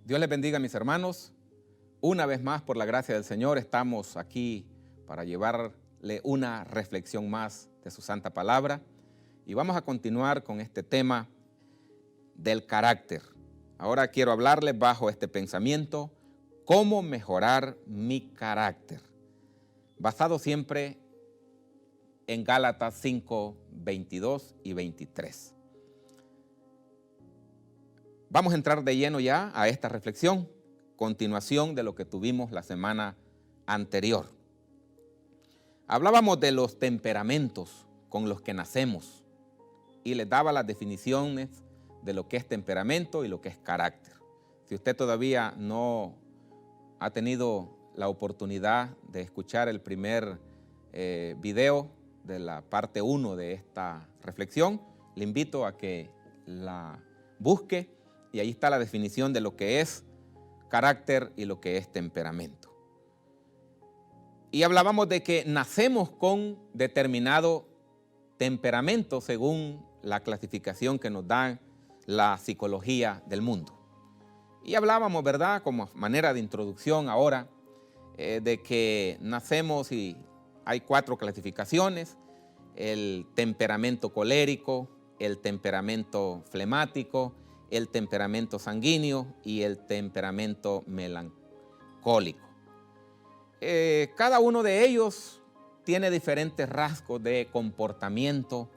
Dios les bendiga, mis hermanos. Una vez más, por la gracia del Señor, estamos aquí para llevarle una reflexión más de su santa palabra. Y vamos a continuar con este tema del carácter. Ahora quiero hablarles bajo este pensamiento: ¿cómo mejorar mi carácter? Basado siempre en Gálatas 5, 22 y 23. Vamos a entrar de lleno ya a esta reflexión, continuación de lo que tuvimos la semana anterior. Hablábamos de los temperamentos con los que nacemos y les daba las definiciones de lo que es temperamento y lo que es carácter. Si usted todavía no ha tenido la oportunidad de escuchar el primer video de la parte 1 de esta reflexión, le invito a que la busque. Y ahí está la definición de lo que es carácter y lo que es temperamento. Y hablábamos de que nacemos con determinado temperamento según la clasificación que nos da la psicología del mundo. Y hablábamos, ¿verdad?, como manera de introducción ahora, de que nacemos y hay 4 clasificaciones: el temperamento colérico, el temperamento flemático, el temperamento sanguíneo y el temperamento melancólico. Cada uno de ellos tiene diferentes rasgos de comportamiento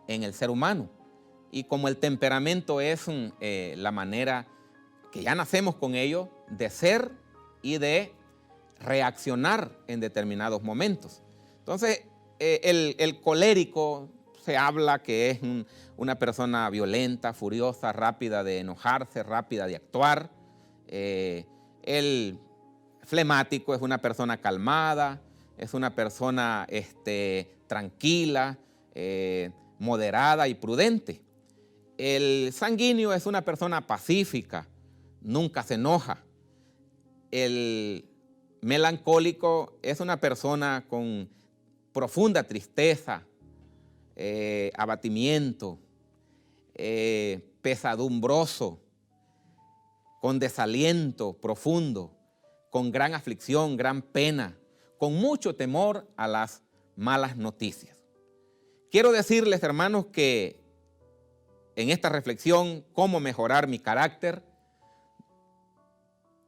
en el ser humano. Y como el temperamento es la manera que ya nacemos con ello de ser y de reaccionar en determinados momentos. Entonces, el colérico se habla que es una persona violenta, furiosa, rápida de enojarse, rápida de actuar. El flemático es una persona calmada, es una persona tranquila, moderada y prudente. El sanguíneo es una persona pacífica, nunca se enoja. El melancólico es una persona con profunda tristeza, abatimiento, pesadumbroso, con desaliento profundo, con gran aflicción, gran pena, con mucho temor a las malas noticias. Quiero decirles, hermanos, que en esta reflexión, cómo mejorar mi carácter,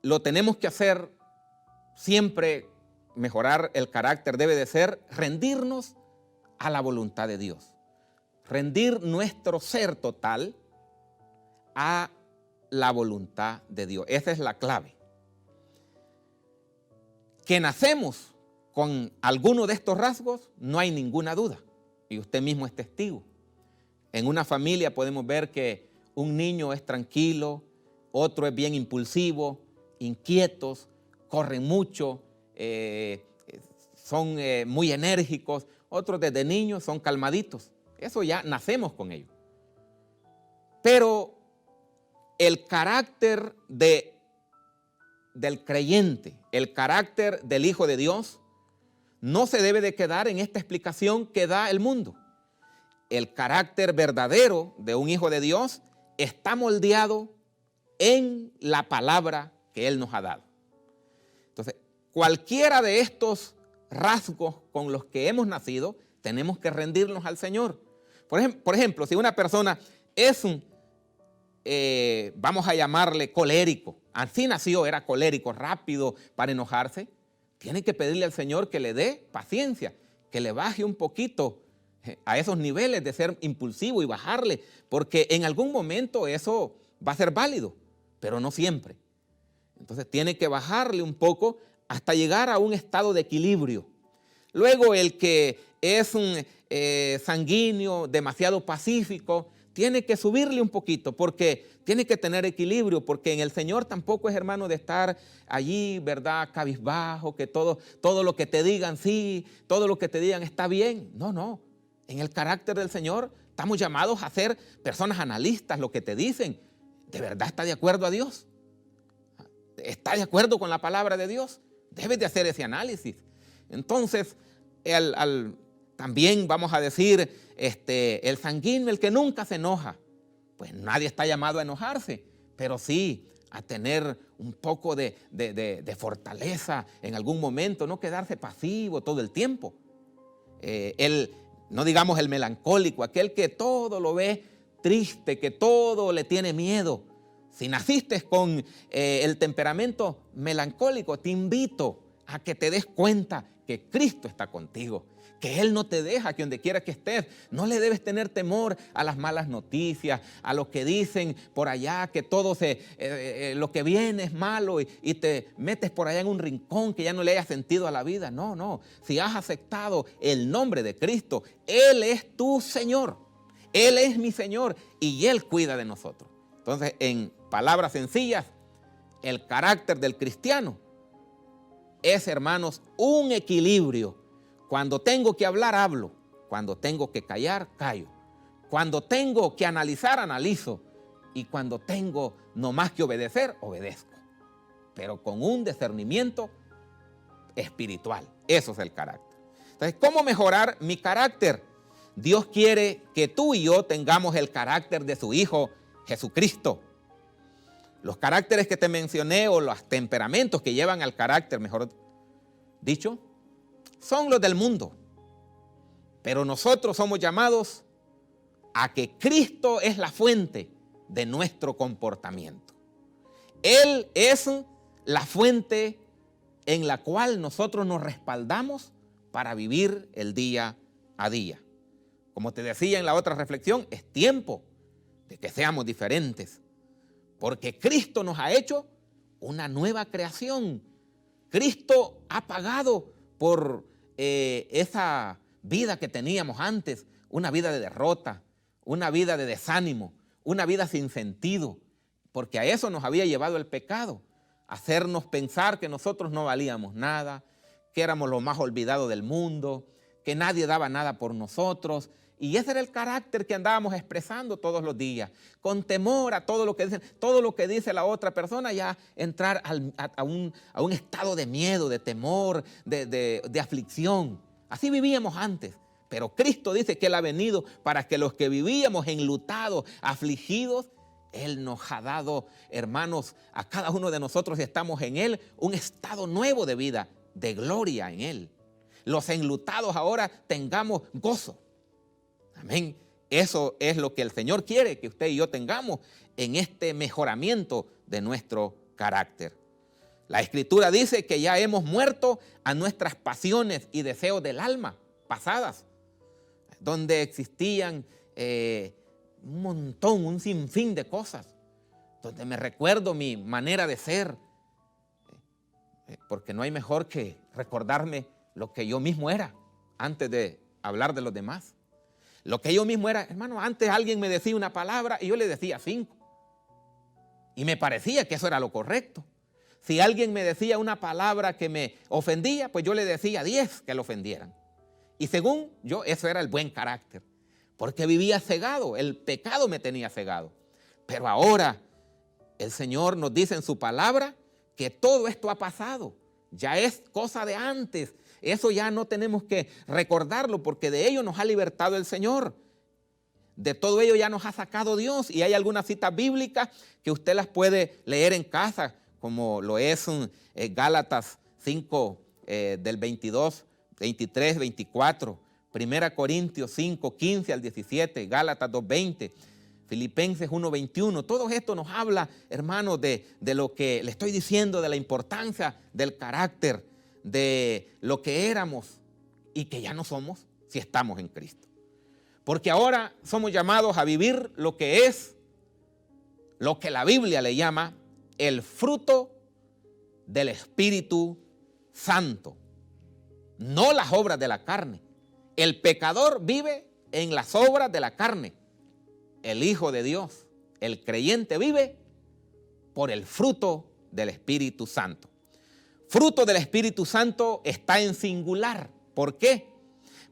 lo tenemos que hacer siempre. Mejorar el carácter debe de ser rendirnos a la voluntad de Dios, rendir nuestro ser total a la voluntad de Dios. Esa es la clave. Que nacemos con alguno de estos rasgos, no hay ninguna duda, y usted mismo es testigo. En una familia podemos ver que un niño es tranquilo, otro es bien impulsivo, inquietos, corren mucho, son muy enérgicos. Otros desde niños son calmaditos. Eso ya nacemos con ello. Pero el carácter del creyente, el carácter del Hijo de Dios, no se debe de quedar en esta explicación que da el mundo. El carácter verdadero de un Hijo de Dios está moldeado en la palabra que Él nos ha dado. Entonces, cualquiera de estos rasgos con los que hemos nacido, tenemos que rendirnos al Señor. Por ejemplo, si una persona es vamos a llamarle colérico, así nació, era colérico, rápido para enojarse, tiene que pedirle al Señor que le dé paciencia, que le baje un poquito a esos niveles de ser impulsivo y bajarle, porque en algún momento eso va a ser válido, pero no siempre. Entonces tiene que bajarle un poco hasta llegar a un estado de equilibrio. Luego el que es un sanguíneo, demasiado pacífico, tiene que subirle un poquito porque tiene que tener equilibrio, porque en el Señor tampoco es, hermano, de estar allí, ¿verdad?, cabizbajo, que todo lo que te digan sí, todo lo que te digan está bien. No. En el carácter del Señor estamos llamados a ser personas analistas. Lo que te dicen, ¿de verdad está de acuerdo a Dios? ¿Está de acuerdo con la palabra de Dios? Debes de hacer ese análisis. Entonces, también vamos a decir, el sanguíneo, el que nunca se enoja, pues nadie está llamado a enojarse, pero sí a tener un poco de fortaleza en algún momento, no quedarse pasivo todo el tiempo. No digamos el melancólico, aquel que todo lo ve triste, que todo le tiene miedo. Si naciste con el temperamento melancólico, te invito a que te des cuenta que Cristo está contigo, que Él no te deja, que donde quiera que estés, no le debes tener temor a las malas noticias, a lo que dicen por allá, que todo lo que viene es malo y te metes por allá en un rincón que ya no le haya sentido a la vida. No, no. Si has aceptado el nombre de Cristo, Él es tu Señor. Él es mi Señor y Él cuida de nosotros. Entonces, en palabras sencillas, el carácter del cristiano es, hermanos, un equilibrio. Cuando tengo que hablar, hablo. Cuando tengo que callar, callo. Cuando tengo que analizar, analizo. Y cuando tengo no más que obedecer, obedezco. Pero con un discernimiento espiritual. Eso es el carácter. Entonces, ¿cómo mejorar mi carácter? Dios quiere que tú y yo tengamos el carácter de su Hijo Jesucristo. Los caracteres que te mencioné, o los temperamentos que llevan al carácter, mejor dicho, son los del mundo. Pero nosotros somos llamados a que Cristo es la fuente de nuestro comportamiento. Él es la fuente en la cual nosotros nos respaldamos para vivir el día a día. Como te decía en la otra reflexión, es tiempo de que seamos diferentes, porque Cristo nos ha hecho una nueva creación. Cristo ha pagado por esa vida que teníamos antes, una vida de derrota, una vida de desánimo, una vida sin sentido, porque a eso nos había llevado el pecado, hacernos pensar que nosotros no valíamos nada, que éramos los más olvidados del mundo, que nadie daba nada por nosotros. Y ese era el carácter que andábamos expresando todos los días, con temor a todo lo que dice la otra persona, ya entrar a un estado de miedo, de temor, de aflicción. Así vivíamos antes, pero Cristo dice que Él ha venido para que los que vivíamos enlutados, afligidos, Él nos ha dado, hermanos, a cada uno de nosotros, si estamos en Él, un estado nuevo de vida, de gloria en Él. Los enlutados ahora tengamos gozo. Amén. Eso es lo que el Señor quiere que usted y yo tengamos en este mejoramiento de nuestro carácter. La Escritura dice que ya hemos muerto a nuestras pasiones y deseos del alma pasadas, donde existían un montón, un sinfín de cosas, donde me recuerdo mi manera de ser, porque no hay mejor que recordarme lo que yo mismo era antes de hablar de los demás. Lo que yo mismo era, hermano, antes alguien me decía una palabra y yo le decía 5. Y me parecía que eso era lo correcto. Si alguien me decía una palabra que me ofendía, pues yo le decía 10 que lo ofendieran. Y según yo, eso era el buen carácter. Porque vivía cegado, el pecado me tenía cegado. Pero ahora el Señor nos dice en su palabra que todo esto ha pasado. Ya es cosa de antes. Eso ya no tenemos que recordarlo, porque de ello nos ha libertado el Señor. De todo ello ya nos ha sacado Dios. Y hay algunas citas bíblicas que usted las puede leer en casa, como lo es Gálatas 5 del 22, 23, 24, 1 Corintios 5, 15 al 17, Gálatas 2, 20, Filipenses 1, 21. Todo esto nos habla, hermanos, de lo que le estoy diciendo, de la importancia del carácter, de lo que éramos y que ya no somos si estamos en Cristo. Porque ahora somos llamados a vivir lo que es, lo que la Biblia le llama el fruto del Espíritu Santo, no las obras de la carne. El pecador vive en las obras de la carne. El Hijo de Dios, el creyente, vive por el fruto del Espíritu Santo. Fruto del Espíritu Santo está en singular. ¿Por qué?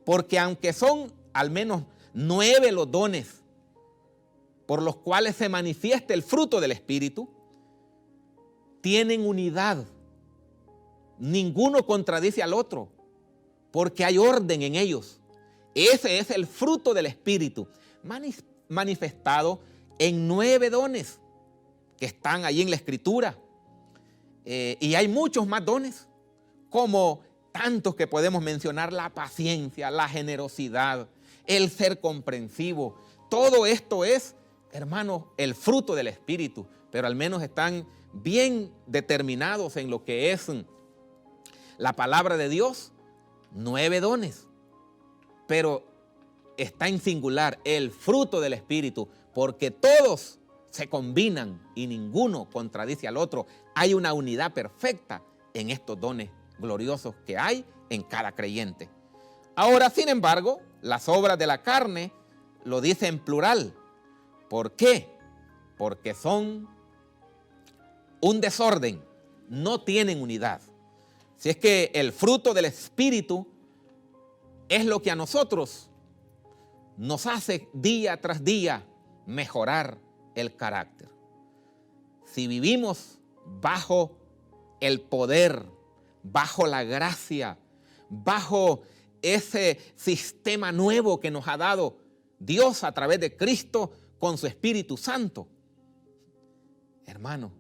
Porque aunque son al menos 9 los dones por los cuales se manifiesta el fruto del Espíritu, tienen unidad. Ninguno contradice al otro, porque hay orden en ellos. Ese es el fruto del Espíritu, manifestado en 9 dones que están ahí en la Escritura. Y hay muchos más dones, como tantos que podemos mencionar: la paciencia, la generosidad, el ser comprensivo. Todo esto es, hermanos, el fruto del Espíritu, pero al menos están bien determinados en lo que es la palabra de Dios. 9 dones, pero está en singular el fruto del Espíritu, porque todos se combinan y ninguno contradice al otro. Hay una unidad perfecta en estos dones gloriosos que hay en cada creyente. Ahora, sin embargo, las obras de la carne lo dice en plural. ¿Por qué? Porque son un desorden, no tienen unidad. Si es que el fruto del Espíritu es lo que a nosotros nos hace día tras día mejorar el carácter. Si vivimos bajo el poder, bajo la gracia, bajo ese sistema nuevo que nos ha dado Dios a través de Cristo con su Espíritu Santo, hermano,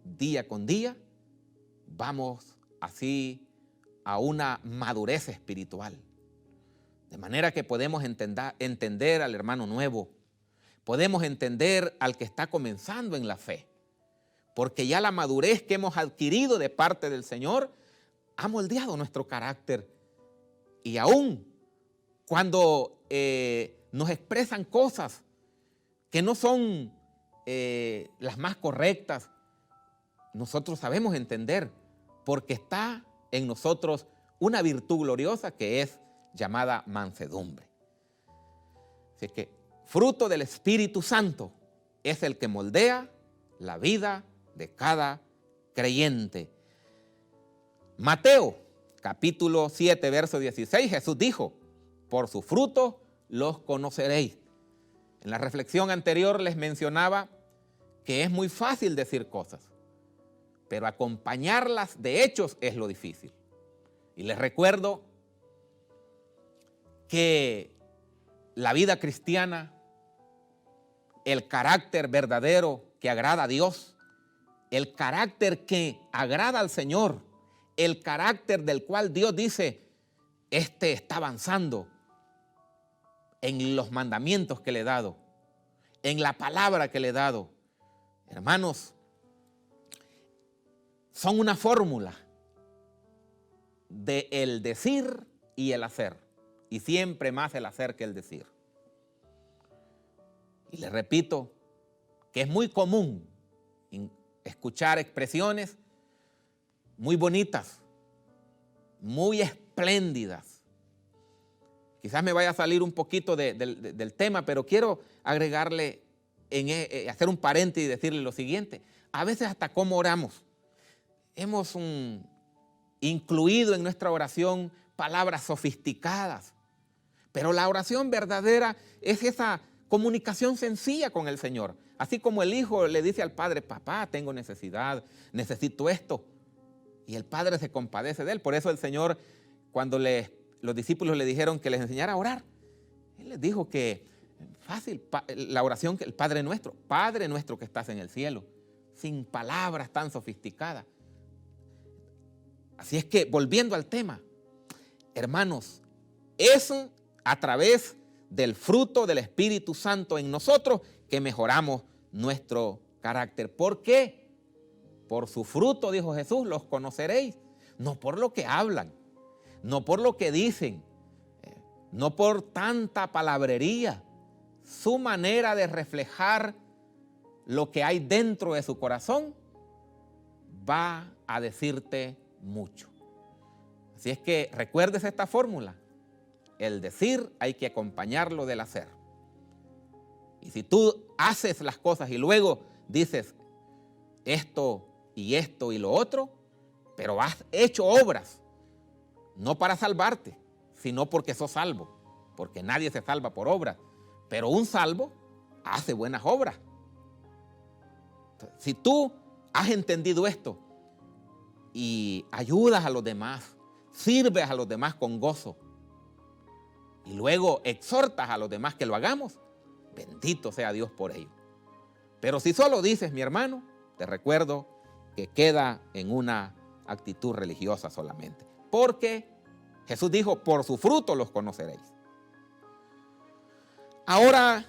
día con día vamos así a una madurez espiritual. De manera que podemos entender al hermano nuevo, podemos entender al que está comenzando en la fe, porque ya la madurez que hemos adquirido de parte del Señor ha moldeado nuestro carácter. Y aún cuando nos expresan cosas que no son las más correctas, nosotros sabemos entender, porque está en nosotros una virtud gloriosa que es llamada mansedumbre. Así que fruto del Espíritu Santo es el que moldea la vida de cada creyente. Mateo capítulo 7, verso 16, Jesús dijo: por su fruto los conoceréis. En la reflexión anterior les mencionaba que es muy fácil decir cosas, pero acompañarlas de hechos es lo difícil. Y les recuerdo que la vida cristiana, el carácter verdadero que agrada a Dios, el carácter que agrada al Señor, el carácter del cual Dios dice: este está avanzando en los mandamientos que le he dado, en la palabra que le he dado. Hermanos, son una fórmula de el decir y el hacer, y siempre más el hacer que el decir. Y les repito que es muy común escuchar expresiones muy bonitas, muy espléndidas. Quizás me vaya a salir un poquito del tema, pero quiero agregarle, hacer un paréntesis y decirle lo siguiente. A veces hasta cómo oramos. Hemos incluido en nuestra oración palabras sofisticadas, pero la oración verdadera es esa comunicación sencilla con el Señor. Así como el hijo le dice al padre: papá, tengo necesidad, necesito esto. Y el padre se compadece de él. Por eso el Señor, cuando los discípulos le dijeron que les enseñara a orar, Él les dijo que fácil, la oración que el Padre nuestro que estás en el cielo, sin palabras tan sofisticadas. Así es que, volviendo al tema, hermanos, es a través del fruto del Espíritu Santo en nosotros que mejoramos nuestro carácter. ¿Por qué? Por su fruto, dijo Jesús, los conoceréis. No por lo que hablan, no por lo que dicen, no por tanta palabrería. Su manera de reflejar lo que hay dentro de su corazón va a decirte mucho. Así es que recuerdes esta fórmula: el decir hay que acompañarlo del hacer. Y si tú haces las cosas y luego dices esto y lo otro, pero has hecho obras, no para salvarte, sino porque sos salvo, porque nadie se salva por obras, pero un salvo hace buenas obras. Si tú has entendido esto y ayudas a los demás, sirves a los demás con gozo y luego exhortas a los demás que lo hagamos, bendito sea Dios por ello. Pero si solo dices: mi hermano, te recuerdo que queda en una actitud religiosa solamente. Porque Jesús dijo, por su fruto los conoceréis. Ahora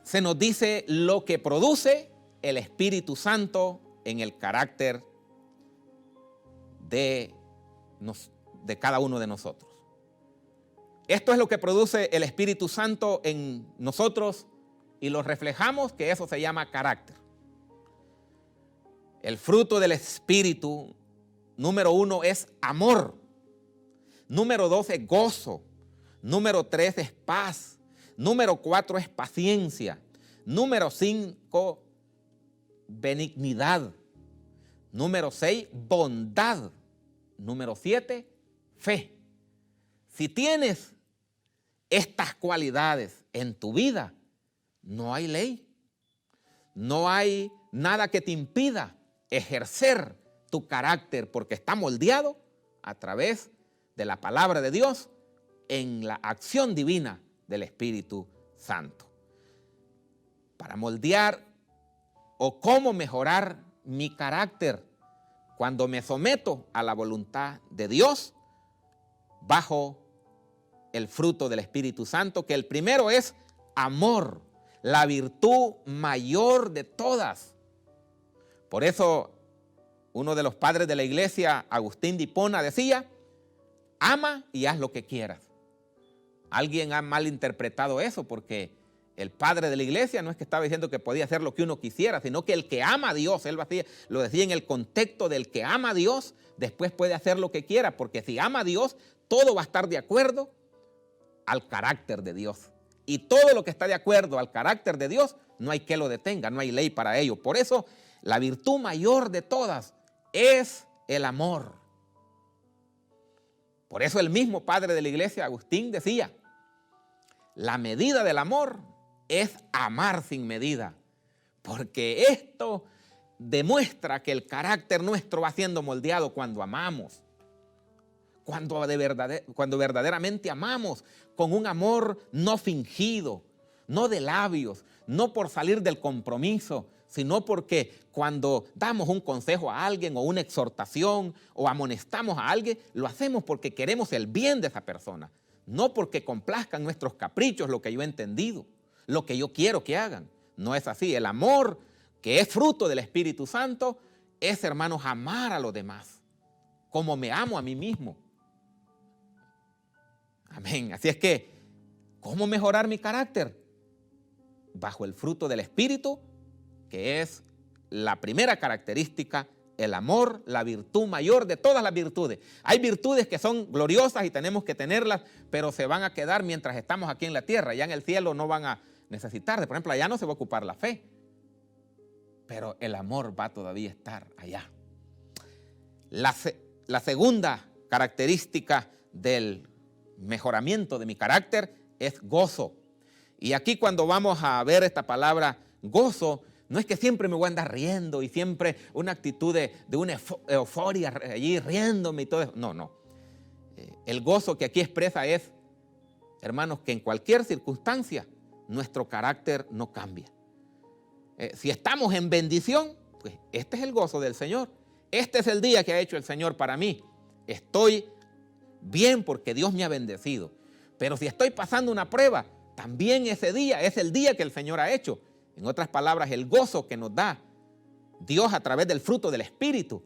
se nos dice lo que produce el Espíritu Santo en el carácter de cada uno de nosotros. Esto es lo que produce el Espíritu Santo en nosotros y lo reflejamos, que eso se llama carácter. El fruto del Espíritu, número 1, es amor. Número 2 es gozo. Número 3 es paz. Número 4 es paciencia. Número 5, benignidad. Número 6, bondad. Número 7, fe. Si tienes estas cualidades en tu vida, no hay ley. No hay nada que te impida ejercer tu carácter, porque está moldeado a través de la palabra de Dios en la acción divina del Espíritu Santo. Para moldear o cómo mejorar mi carácter cuando me someto a la voluntad de Dios bajo el fruto del Espíritu Santo, que el primero es amor, la virtud mayor de todas. Por eso uno de los padres de la iglesia, Agustín de Hipona, decía, ama y haz lo que quieras. Alguien ha malinterpretado eso, porque el padre de la iglesia no es que estaba diciendo que podía hacer lo que uno quisiera, sino que el que ama a Dios, él lo decía en el contexto del que ama a Dios, después puede hacer lo que quiera, porque si ama a Dios, todo va a estar de acuerdo al carácter de Dios. Y todo lo que está de acuerdo al carácter de Dios, no hay que lo detenga, no hay ley para ello. Por eso, la virtud mayor de todas es el amor. Por eso el mismo padre de la iglesia, Agustín, decía, la medida del amor es amar sin medida, porque esto demuestra que el carácter nuestro va siendo moldeado cuando amamos, cuando verdaderamente amamos, con un amor no fingido, no de labios, no por salir del compromiso, sino porque cuando damos un consejo a alguien o una exhortación o amonestamos a alguien, lo hacemos porque queremos el bien de esa persona, no porque complazcan nuestros caprichos, lo que yo he entendido, lo que yo quiero que hagan. No es así. El amor, que es fruto del Espíritu Santo, es, hermanos, amar a los demás como me amo a mí mismo. Amén. Así es que, ¿cómo mejorar mi carácter? Bajo el fruto del Espíritu, que es la primera característica, el amor, la virtud mayor de todas las virtudes. Hay virtudes que son gloriosas y tenemos que tenerlas, pero se van a quedar mientras estamos aquí en la tierra. Ya en el cielo no van a necesitar. Por ejemplo, allá no se va a ocupar la fe, pero el amor va todavía a estar allá. La segunda característica del mejoramiento de mi carácter es gozo. Y aquí cuando vamos a ver esta palabra gozo, no es que siempre me voy a andar riendo y siempre una actitud de una euforia allí riéndome y todo eso. No, no. El gozo que aquí expresa es, hermanos, que en cualquier circunstancia nuestro carácter no cambia. Si estamos en bendición, pues este es el gozo del Señor. Este es el día que ha hecho el Señor para mí. Estoy bien porque Dios me ha bendecido. Pero si estoy pasando una prueba, también ese día es el día que el Señor ha hecho. En otras palabras, el gozo que nos da Dios a través del fruto del Espíritu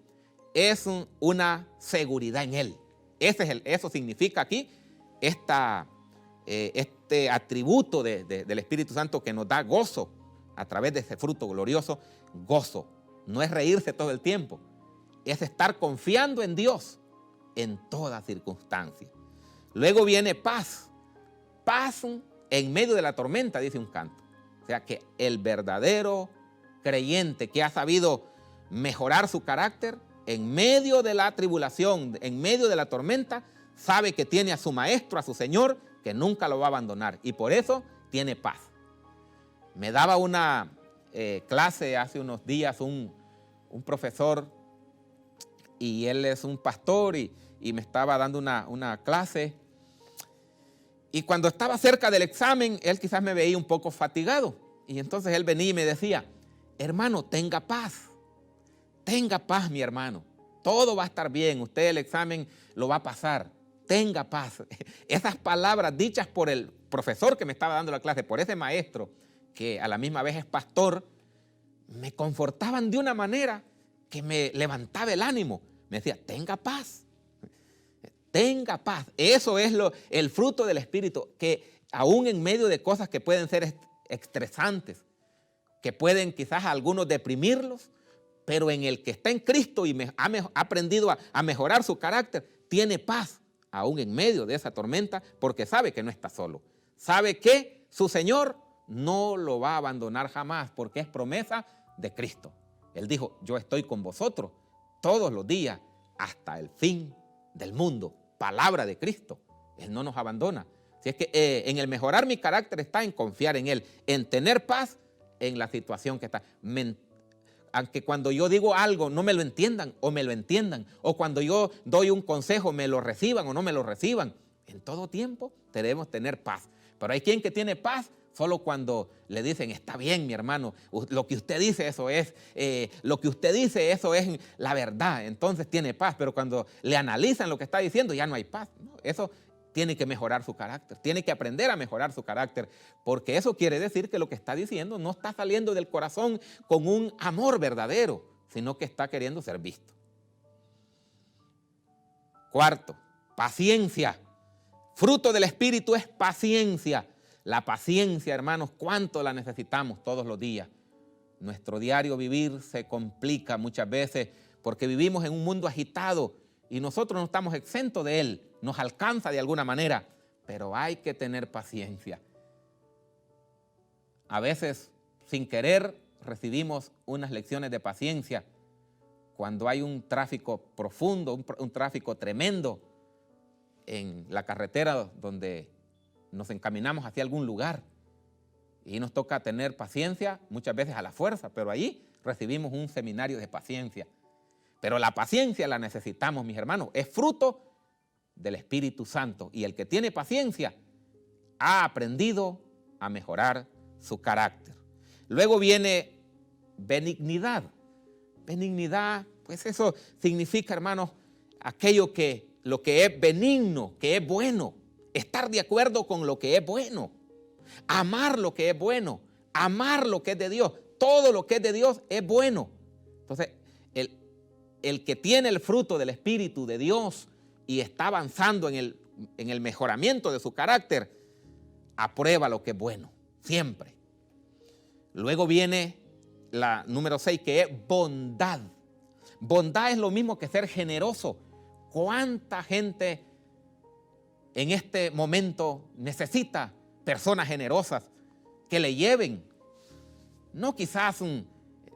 es una seguridad en Él. Eso significa aquí este atributo del Espíritu Santo que nos da gozo a través de ese fruto glorioso. Gozo no es reírse todo el tiempo, es estar confiando en Dios en toda circunstancia. Luego viene paz. Paz en medio de la tormenta, dice un canto. O sea que el verdadero creyente que ha sabido mejorar su carácter en medio de la tribulación, en medio de la tormenta, sabe que tiene a su maestro, a su Señor, que nunca lo va a abandonar, y por eso tiene paz. Me daba una clase hace unos días un profesor, y él es un pastor, y me estaba dando una clase. Y cuando estaba cerca del examen, él quizás me veía un poco fatigado. Y entonces él venía y me decía, hermano, tenga paz. Tenga paz, mi hermano. Todo va a estar bien. Usted el examen lo va a pasar. Tenga paz. Esas palabras dichas por el profesor que me estaba dando la clase, por ese maestro, que a la misma vez es pastor, me confortaban de una manera que me levantaba el ánimo. Me decía, tenga paz. Tenga paz. Eso es el fruto del Espíritu, que aún en medio de cosas que pueden ser estresantes, que pueden quizás a algunos deprimirlos, pero en el que está en Cristo y ha aprendido a mejorar su carácter, tiene paz aún en medio de esa tormenta, porque sabe que no está solo. Sabe que su Señor no lo va a abandonar jamás, porque es promesa de Cristo. Él dijo, yo estoy con vosotros todos los días hasta el fin del mundo. Palabra de Cristo. Él no nos abandona. Así es que en el mejorar mi carácter está en confiar en Él, en tener paz en la situación que está. Aunque cuando yo digo algo no me lo entiendan o me lo entiendan, o cuando yo doy un consejo me lo reciban o no me lo reciban, en todo tiempo debemos tener paz. Pero hay quien que tiene paz solo cuando le dicen, está bien, mi hermano, lo que usted dice, eso es, lo que usted dice, eso es la verdad, entonces tiene paz. Pero cuando le analizan lo que está diciendo, ya no hay paz. No, eso tiene que mejorar su carácter, tiene que aprender a mejorar su carácter, porque eso quiere decir que lo que está diciendo no está saliendo del corazón con un amor verdadero, sino que está queriendo ser visto. Cuarto, paciencia. Fruto del Espíritu es paciencia. La paciencia, hermanos, ¿cuánto la necesitamos todos los días? Nuestro diario vivir se complica muchas veces porque vivimos en un mundo agitado y nosotros no estamos exentos de él. Nos alcanza de alguna manera, pero hay que tener paciencia. A veces, sin querer, recibimos unas lecciones de paciencia cuando hay un tráfico profundo, un tráfico tremendo en la carretera donde nos encaminamos hacia algún lugar y nos toca tener paciencia, muchas veces a la fuerza, pero allí recibimos un seminario de paciencia. Pero la paciencia la necesitamos, mis hermanos, es fruto del Espíritu Santo, y el que tiene paciencia ha aprendido a mejorar su carácter. Luego viene benignidad. Benignidad, pues eso significa, hermanos, lo que es benigno, que es bueno. Estar de acuerdo con lo que es bueno, amar lo que es bueno, amar lo que es de Dios. Todo lo que es de Dios es bueno. Entonces, el que tiene el fruto del Espíritu de Dios y está avanzando en el mejoramiento de su carácter, aprueba lo que es bueno, siempre. Luego viene la número 6, que es bondad. Bondad es lo mismo que ser generoso. ¿Cuánta gente en este momento necesita personas generosas que le lleven, no quizás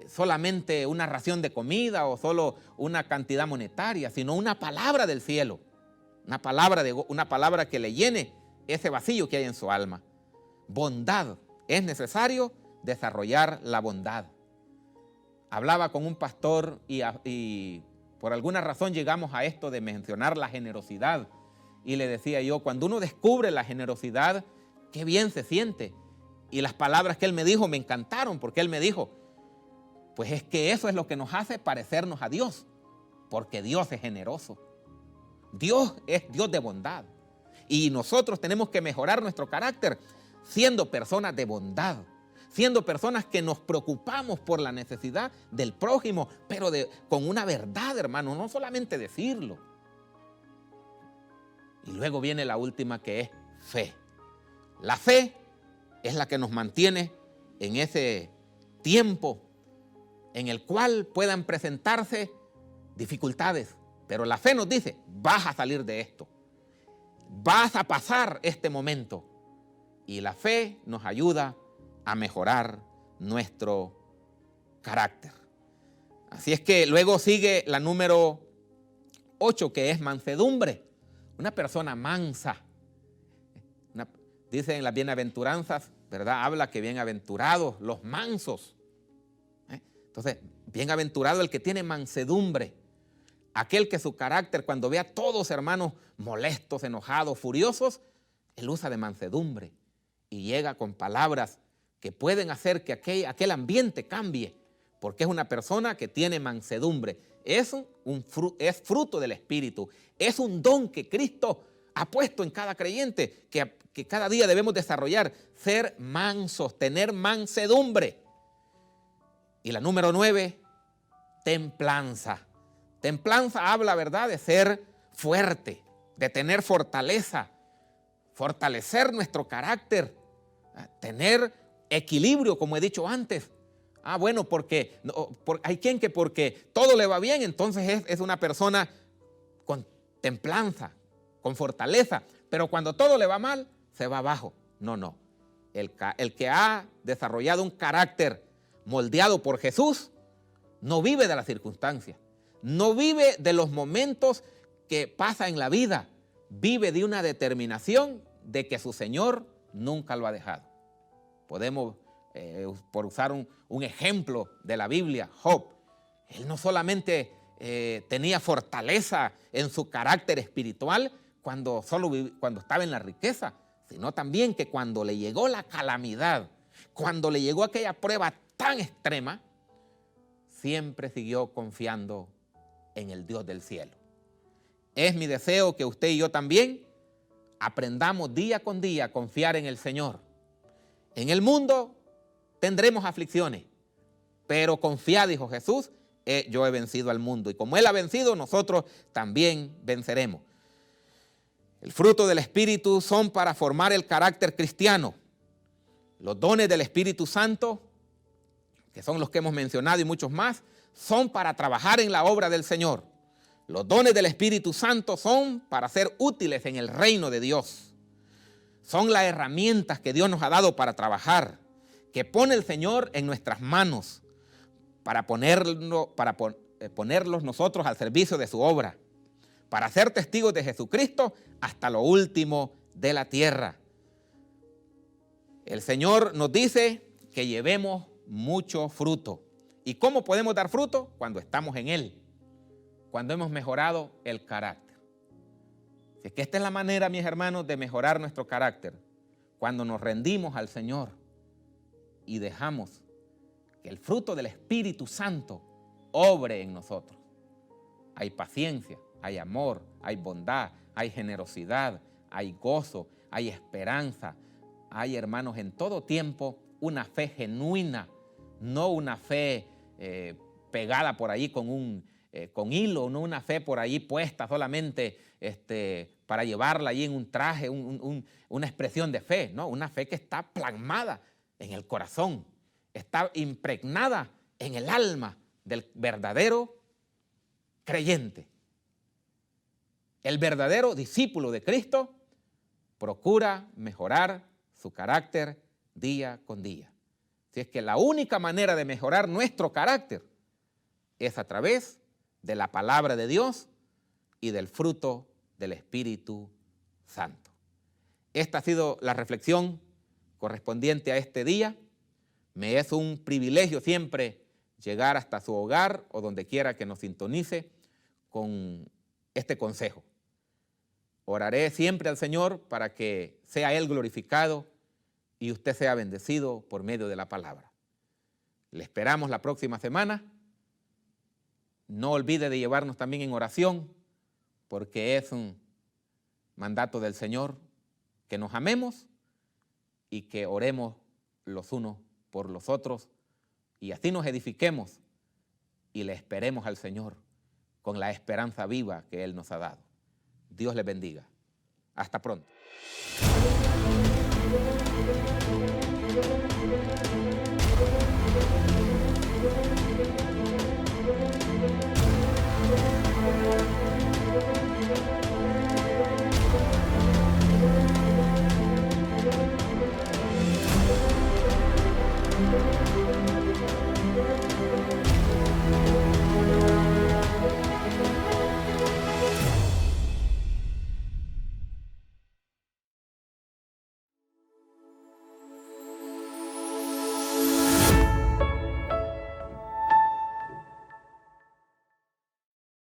solamente una ración de comida o solo una cantidad monetaria, sino una palabra del cielo, una palabra que le llene ese vacío que hay en su alma? Bondad. Es necesario desarrollar la bondad. Hablaba con un pastor y por alguna razón llegamos a esto de mencionar la generosidad. Y le decía yo, cuando uno descubre la generosidad, qué bien se siente. Y las palabras que él me dijo me encantaron, porque él me dijo, pues es que eso es lo que nos hace parecernos a Dios, porque Dios es generoso. Dios es Dios de bondad. Y nosotros tenemos que mejorar nuestro carácter siendo personas de bondad, siendo personas que nos preocupamos por la necesidad del prójimo, pero con una verdad, hermano, no solamente decirlo. Y luego viene la última, que es fe. La fe es la que nos mantiene en ese tiempo en el cual puedan presentarse dificultades. Pero la fe nos dice, vas a salir de esto. Vas a pasar este momento. Y la fe nos ayuda a mejorar nuestro carácter. Así es que luego sigue la número 8, que es mansedumbre. Una persona mansa. Dice en las bienaventuranzas, ¿verdad? Habla que bienaventurados los mansos. Entonces, bienaventurado el que tiene mansedumbre. Aquel que su carácter, cuando ve a todos hermanos molestos, enojados, furiosos, él usa de mansedumbre y llega con palabras que pueden hacer que aquel ambiente cambie. porque es una persona que tiene mansedumbre. Es fruto del Espíritu. Es un don que Cristo ha puesto en cada creyente, que cada día debemos desarrollar. Ser mansos, tener mansedumbre. Y la número 9, templanza. Templanza habla, ¿verdad?, de ser fuerte, de tener fortaleza, fortalecer nuestro carácter, tener equilibrio, como he dicho antes. Bueno, porque hay quien que porque todo le va bien, entonces es una persona con templanza, con fortaleza, pero cuando todo le va mal, se va abajo. No. El que ha desarrollado un carácter moldeado por Jesús, no vive de las circunstancias, no vive de los momentos que pasa en la vida, vive de una determinación de que su Señor nunca lo ha dejado. Podemos, por usar un ejemplo de la Biblia, Job. Él no solamente tenía fortaleza en su carácter espiritual cuando estaba en la riqueza, sino también que cuando le llegó la calamidad, cuando le llegó aquella prueba tan extrema, siempre siguió confiando en el Dios del cielo. Es mi deseo que usted y yo también aprendamos día con día a confiar en el Señor. En el mundo tendremos aflicciones, pero confiad, dijo Jesús, yo he vencido al mundo. Y como Él ha vencido, nosotros también venceremos. El fruto del Espíritu son para formar el carácter cristiano. Los dones del Espíritu Santo, que son los que hemos mencionado y muchos más, son para trabajar en la obra del Señor. Los dones del Espíritu Santo son para ser útiles en el reino de Dios. Son las herramientas que Dios nos ha dado para trabajar, que pone el Señor en nuestras manos para ponerlos nosotros al servicio de su obra, para ser testigos de Jesucristo hasta lo último de la tierra. El Señor nos dice que llevemos mucho fruto. ¿Y cómo podemos dar fruto? Cuando estamos en Él, cuando hemos mejorado el carácter. Si es que esta es la manera, mis hermanos, de mejorar nuestro carácter, cuando nos rendimos al Señor y dejamos que el fruto del Espíritu Santo obre en nosotros. Hay paciencia, hay amor, hay bondad, hay generosidad, hay gozo, hay esperanza. Hay, hermanos, en todo tiempo una fe genuina, no una fe pegada por ahí con hilo, no una fe por ahí puesta solamente para llevarla ahí en un traje, una expresión de fe, no, una fe que está plasmada en el corazón, está impregnada en el alma del verdadero creyente. El verdadero discípulo de Cristo procura mejorar su carácter día con día. Si es que la única manera de mejorar nuestro carácter es a través de la palabra de Dios y del fruto del Espíritu Santo. Esta ha sido la reflexión correspondiente a este día. Me es un privilegio siempre llegar hasta su hogar o donde quiera que nos sintonice con este consejo. Oraré siempre al Señor para que sea Él glorificado y usted sea bendecido por medio de la palabra. Le esperamos la próxima semana. No olvide de llevarnos también en oración, porque es un mandato del Señor que nos amemos y que oremos los unos por los otros y así nos edifiquemos y le esperemos al Señor con la esperanza viva que Él nos ha dado. Dios les bendiga. Hasta pronto.